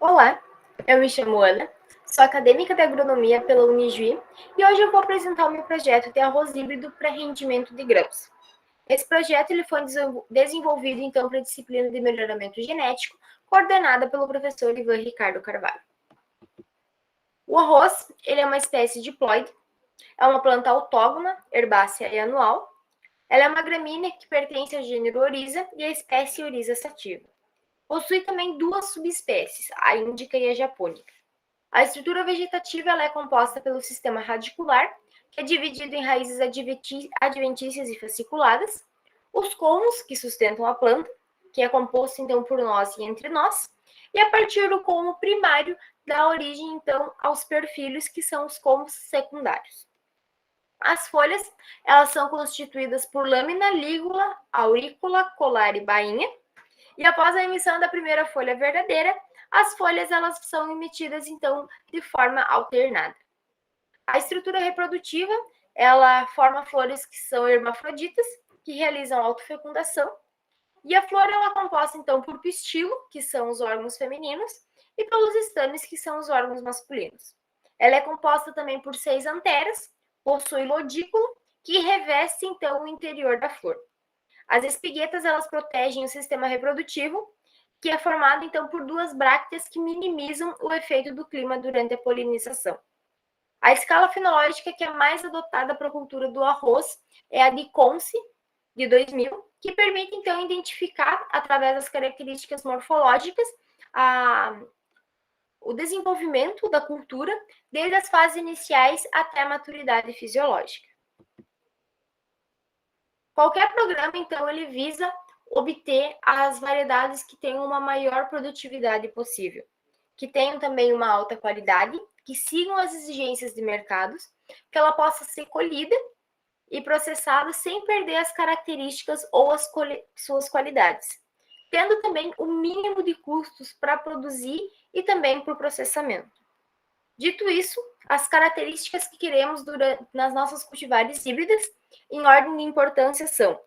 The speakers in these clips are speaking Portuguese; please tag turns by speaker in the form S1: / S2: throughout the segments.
S1: Olá, eu me chamo Ana, sou acadêmica de agronomia pela Unijuí e hoje eu vou apresentar o meu projeto de arroz híbrido para rendimento de grãos. Esse projeto ele foi desenvolvido então para a disciplina de melhoramento genético, coordenada pelo professor Ivan Ricardo Carvalho. O arroz ele é uma espécie diploide, é uma planta autógona, herbácea e anual. Ela é uma gramínea que pertence ao gênero Oryza e à espécie Oryza sativa. Possui também duas subespécies, a índica e a japônica. A estrutura vegetativa ela é composta pelo sistema radicular, que é dividido em raízes adventícias e fasciculadas, os colmos, que sustentam a planta, que é composto então por nós e entre nós, e a partir do colmo primário dá origem então aos perfilhos, que são os colmos secundários. As folhas elas são constituídas por lâmina, lígula, aurícula, colar e bainha, e após a emissão da primeira folha verdadeira, as folhas elas são emitidas então de forma alternada. A estrutura reprodutiva, ela forma flores que são hermafroditas, que realizam autofecundação, e a flor ela é composta então por pistilo, que são os órgãos femininos, e pelos estames, que são os órgãos masculinos. Ela é composta também por 6 anteras, possui lodículo, que reveste então o interior da flor. As espiguetas elas protegem o sistema reprodutivo, que é formado então por 2 brácteas que minimizam o efeito do clima durante a polinização. A escala fenológica que é mais adotada para a cultura do arroz é a de Conce, de 2000, que permite então identificar, através das características morfológicas, o desenvolvimento da cultura, desde as fases iniciais até a maturidade fisiológica. Qualquer programa, então, ele visa obter as variedades que tenham uma maior produtividade possível, que tenham também uma alta qualidade, que sigam as exigências de mercados, que ela possa ser colhida e processada sem perder as características ou suas qualidades, tendo também o mínimo de custos para produzir e também para o processamento. Dito isso, as características que queremos nas nossas cultivares híbridas, em ordem de importância, são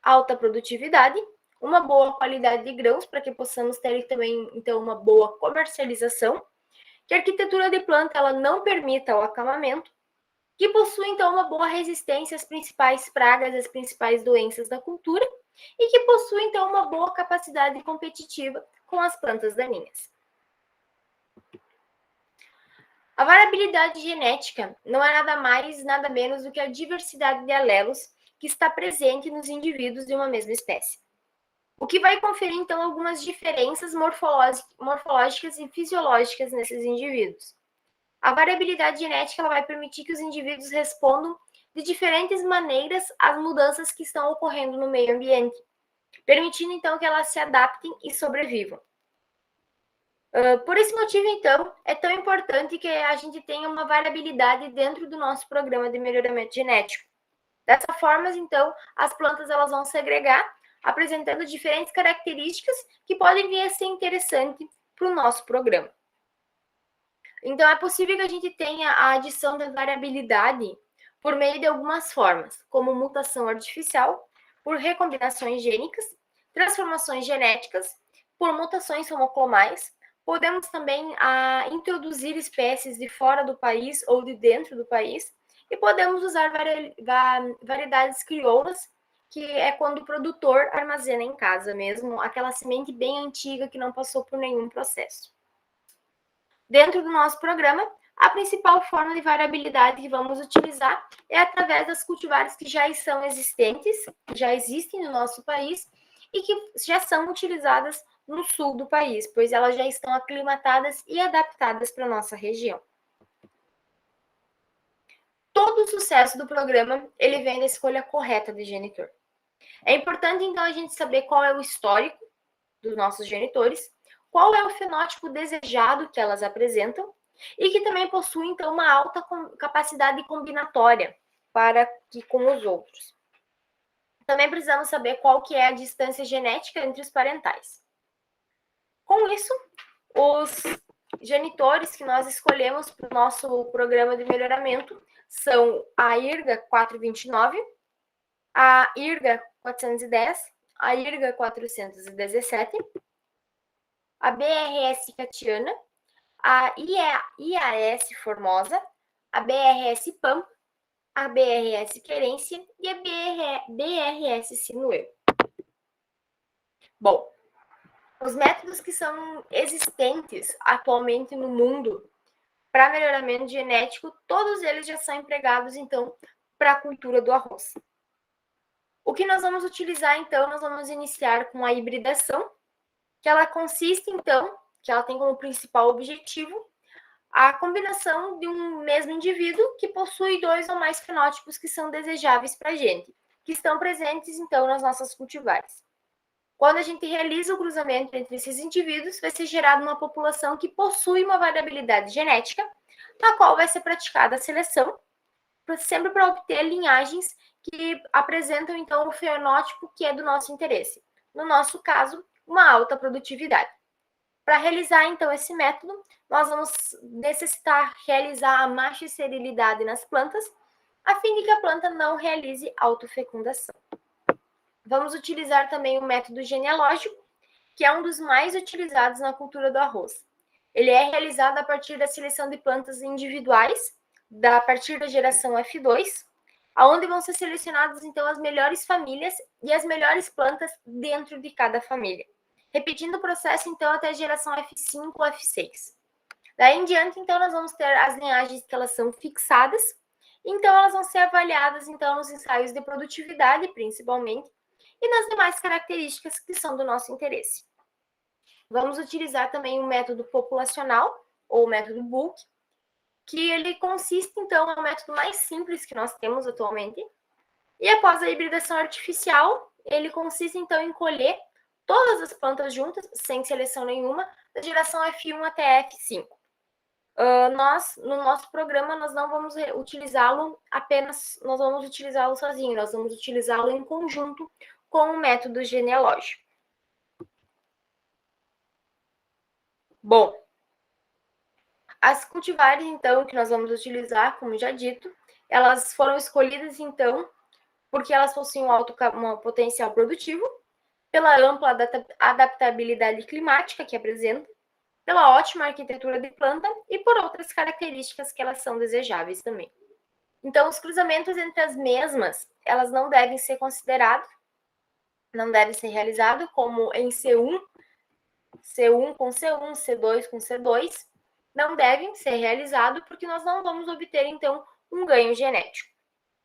S1: alta produtividade, uma boa qualidade de grãos, para que possamos ter também, então, uma boa comercialização, que a arquitetura de planta ela não permita o acamamento, que possui, então, uma boa resistência às principais pragas, às principais doenças da cultura, e que possui, então, uma boa capacidade competitiva com as plantas daninhas. A variabilidade genética não é nada mais, nada menos do que a diversidade de alelos que está presente nos indivíduos de uma mesma espécie. O que vai conferir, então, algumas diferenças morfológicas e fisiológicas nesses indivíduos. A variabilidade genética ela vai permitir que os indivíduos respondam de diferentes maneiras às mudanças que estão ocorrendo no meio ambiente, permitindo, então, que elas se adaptem e sobrevivam. Por esse motivo, então, é tão importante que a gente tenha uma variabilidade dentro do nosso programa de melhoramento genético. Dessa forma, então, as plantas elas vão segregar, apresentando diferentes características que podem vir a ser interessantes para o nosso programa. Então, é possível que a gente tenha a adição da variabilidade por meio de algumas formas, como mutação artificial, por recombinações gênicas, transformações genéticas, por mutações monoclonais. Podemos também introduzir espécies de fora do país ou de dentro do país, e podemos usar variedades crioulas, que é quando o produtor armazena em casa mesmo, aquela semente bem antiga que não passou por nenhum processo. Dentro do nosso programa, a principal forma de variabilidade que vamos utilizar é através das cultivares que já são existentes, que já existem no nosso país e que já são utilizadas no sul do país, pois elas já estão aclimatadas e adaptadas para a nossa região. Todo o sucesso do programa ele vem da escolha correta de genitor. É importante, então, a gente saber qual é o histórico dos nossos genitores, qual é o fenótipo desejado que elas apresentam e que também possui, então, uma alta capacidade combinatória para que com os outros. Também precisamos saber qual que é a distância genética entre os parentais. Com isso, os genitores que nós escolhemos para o nosso programa de melhoramento são a IRGA 429, a IRGA 410, a IRGA 417, a BRS Catiana, a IAS Formosa, a BRS Pampa, a BRS Querência e a BRS Sinuelo. Bom, os métodos que são existentes atualmente no mundo para melhoramento genético, todos eles já são empregados, então, para a cultura do arroz. O que nós vamos utilizar, então, nós vamos iniciar com a hibridação, que ela consiste, então, que ela tem como principal objetivo a combinação de um mesmo indivíduo que possui 2 ou mais fenótipos que são desejáveis para a gente, que estão presentes, então, nas nossas cultivares. Quando a gente realiza o cruzamento entre esses indivíduos, vai ser gerada uma população que possui uma variabilidade genética, na qual vai ser praticada a seleção, sempre para obter linhagens que apresentam, então, o fenótipo que é do nosso interesse. No nosso caso, uma alta produtividade. Para realizar, então, esse método, nós vamos necessitar realizar a maxisterilidade nas plantas, a fim de que a planta não realize autofecundação. Vamos utilizar também o método genealógico, que é um dos mais utilizados na cultura do arroz. Ele é realizado a partir da seleção de plantas individuais, a partir da geração F2, onde vão ser selecionadas, então, as melhores famílias e as melhores plantas dentro de cada família. Repetindo o processo, então, até a geração F5 ou F6. Daí em diante, então, nós vamos ter as linhagens que elas são fixadas, então elas vão ser avaliadas, então, nos ensaios de produtividade, principalmente, e nas demais características que são do nosso interesse. Vamos utilizar também o método populacional, ou o método bulk, que ele consiste, então, é o método mais simples que nós temos atualmente. E após a hibridação artificial, ele consiste, então, em colher todas as plantas juntas, sem seleção nenhuma, da geração F1 até F5. No nosso programa, nós não vamos utilizá-lo nós vamos utilizá-lo sozinho, nós vamos utilizá-lo em conjunto com o método genealógico. Bom, as cultivares, então, que nós vamos utilizar, como já dito, elas foram escolhidas, então, porque elas possuem um potencial produtivo, pela ampla adaptabilidade climática que apresenta, pela ótima arquitetura de planta e por outras características que elas são desejáveis também. Então, os cruzamentos entre as mesmas, elas não devem ser considerados, não devem ser realizados como em C1 com C1, C2 com C2, não devem ser realizados porque nós não vamos obter, então, um ganho genético.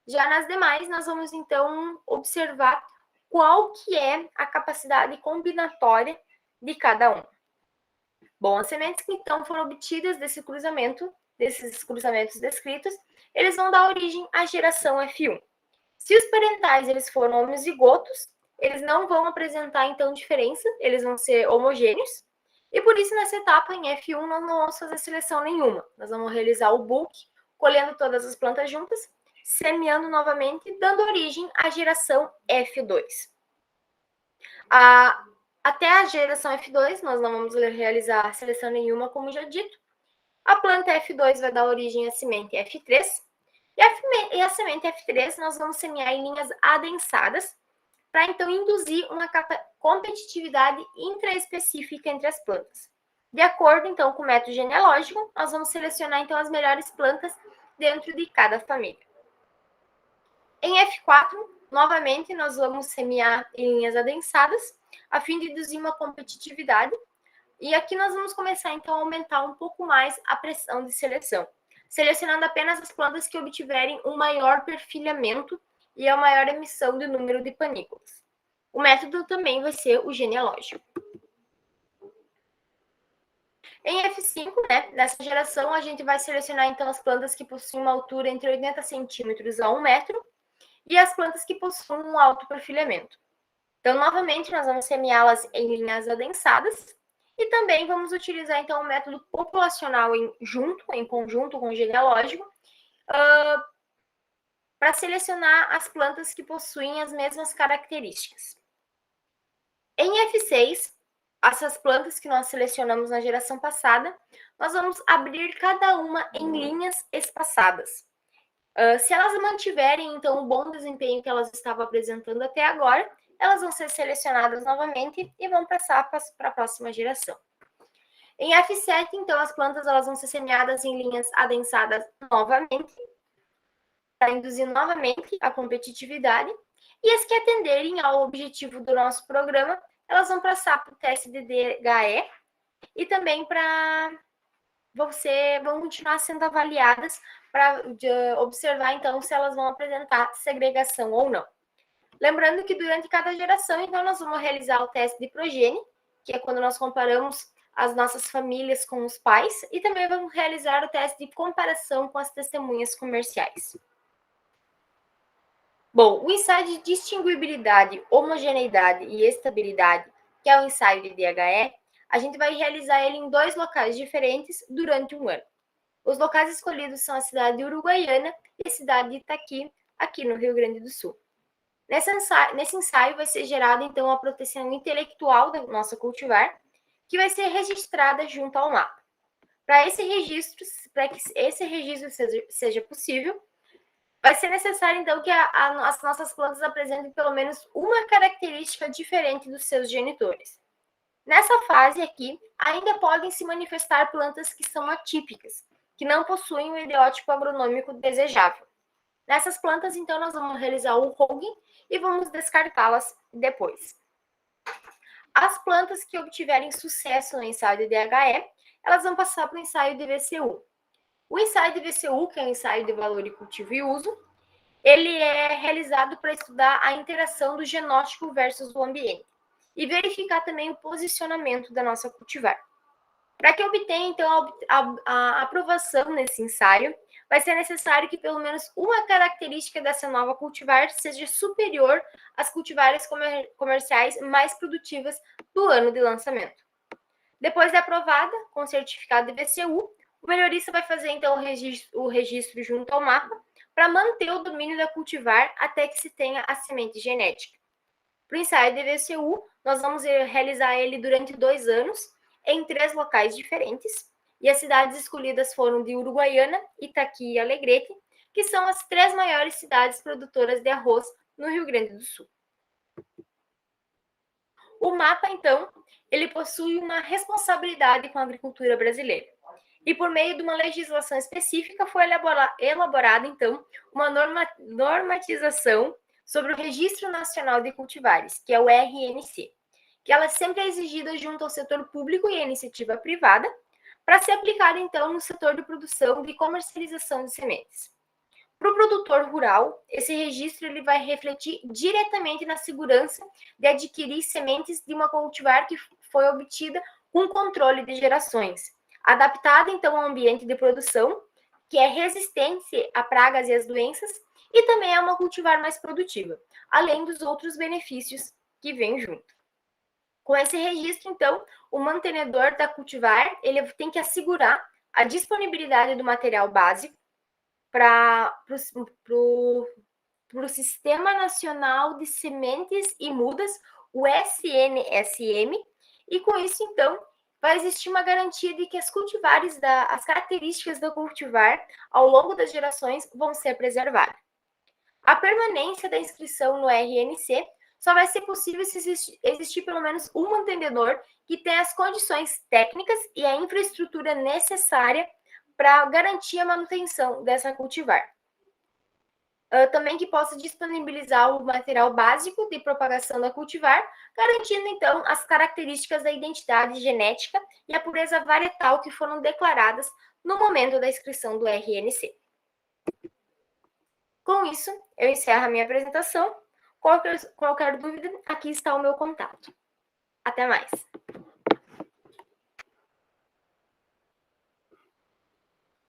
S1: Já nas demais, nós vamos, então, observar qual que é a capacidade combinatória de cada um. Bom, as sementes que, então, foram obtidas desses cruzamentos descritos, eles vão dar origem à geração F1. Se os parentais eles foram homozigotos, eles não vão apresentar, então, diferença, eles vão ser homogêneos, e por isso, nessa etapa, em F1, nós não vamos fazer seleção nenhuma. Nós vamos realizar o bulk, colhendo todas as plantas juntas, semeando novamente, dando origem à geração F2. Até a geração F2, nós não vamos realizar seleção nenhuma, como já dito. A planta F2 vai dar origem à semente F3, e a semente F3 nós vamos semear em linhas adensadas, para então induzir uma competitividade intraespecífica entre as plantas. De acordo, então, com o método genealógico, nós vamos selecionar, então, as melhores plantas dentro de cada família. Em F4, novamente, nós vamos semear em linhas adensadas, a fim de induzir uma competitividade. E aqui nós vamos começar, então, a aumentar um pouco mais a pressão de seleção, selecionando apenas as plantas que obtiverem um maior perfilhamento e a maior emissão de número de panículas. O método também vai ser o genealógico. Em F5, né, nessa geração, a gente vai selecionar, então, as plantas que possuem uma altura entre 80 centímetros a 1 metro e as plantas que possuem um alto perfilhamento. Então, novamente, nós vamos semeá-las em linhas adensadas e também vamos utilizar, então, o método populacional em conjunto com o genealógico, para selecionar as plantas que possuem as mesmas características. Em F6, essas plantas que nós selecionamos na geração passada, nós vamos abrir cada uma em linhas espaçadas. Se elas mantiverem, então, o bom desempenho que elas estavam apresentando até agora, elas vão ser selecionadas novamente e vão passar para a próxima geração. Em F7, então, as plantas elas vão ser semeadas em linhas adensadas novamente, para induzir novamente a competitividade, e as que atenderem ao objetivo do nosso programa, elas vão passar para o teste de DHE e também vão continuar sendo avaliadas para observar, então, se elas vão apresentar segregação ou não. Lembrando que durante cada geração, então, nós vamos realizar o teste de progênie, que é quando nós comparamos as nossas famílias com os pais, e também vamos realizar o teste de comparação com as testemunhas comerciais. Bom, o ensaio de distinguibilidade, homogeneidade e estabilidade, que é o ensaio de DHE, a gente vai realizar ele em 2 locais diferentes durante um ano. Os locais escolhidos são a cidade de Uruguaiana e a cidade de Itaqui, aqui no Rio Grande do Sul. Nesse ensaio vai ser gerada, então, a proteção intelectual da nossa cultivar, que vai ser registrada junto ao mapa. Para que esse registro seja possível, vai ser necessário, então, que as nossas plantas apresentem pelo menos uma característica diferente dos seus genitores. Nessa fase aqui, ainda podem se manifestar plantas que são atípicas, que não possuem o ideótipo agronômico desejável. Nessas plantas, então, nós vamos realizar o hogging e vamos descartá-las depois. As plantas que obtiverem sucesso no ensaio de DHE, elas vão passar para o ensaio de VCU. O ensaio de VCU, que é o ensaio de valor de cultivo e uso, ele é realizado para estudar a interação do genótipo versus o ambiente e verificar também o posicionamento da nossa cultivar. Para que obtenha, então, a aprovação nesse ensaio, vai ser necessário que pelo menos uma característica dessa nova cultivar seja superior às cultivares comerciais mais produtivas do ano de lançamento. Depois de aprovada, com o certificado de VCU, o melhorista vai fazer, então, o registro junto ao mapa para manter o domínio da cultivar até que se tenha a semente genética. Para o ensaio de VCU, nós vamos realizar ele durante 2 anos, em 3 locais diferentes, e as cidades escolhidas foram de Uruguaiana, Itaqui e Alegrete, que são as 3 maiores cidades produtoras de arroz no Rio Grande do Sul. O mapa, então, ele possui uma responsabilidade com a agricultura brasileira. E por meio de uma legislação específica foi elaborada, então, uma normatização sobre o Registro Nacional de Cultivares, que é o RNC, que ela sempre é exigida junto ao setor público e à iniciativa privada, para ser aplicada, então, no setor de produção e comercialização de sementes. Para o produtor rural, esse registro ele vai refletir diretamente na segurança de adquirir sementes de uma cultivar que foi obtida com controle de gerações, adaptada, então, ao ambiente de produção, que é resistente a pragas e as doenças, e também é uma cultivar mais produtiva, além dos outros benefícios que vêm junto. Com esse registro, então, o mantenedor da cultivar ele tem que assegurar a disponibilidade do material básico para o Sistema Nacional de Sementes e Mudas, o SNSM, e com isso, então, vai existir uma garantia de que as cultivares, as características do cultivar ao longo das gerações vão ser preservadas. A permanência da inscrição no RNC só vai ser possível se existir pelo menos um mantenedor que tenha as condições técnicas e a infraestrutura necessária para garantir a manutenção dessa cultivar. Também que possa disponibilizar o material básico de propagação da cultivar, garantindo, então, as características da identidade genética e a pureza varietal que foram declaradas no momento da inscrição do RNC. Com isso, eu encerro a minha apresentação. Qualquer dúvida, aqui está o meu contato. Até mais!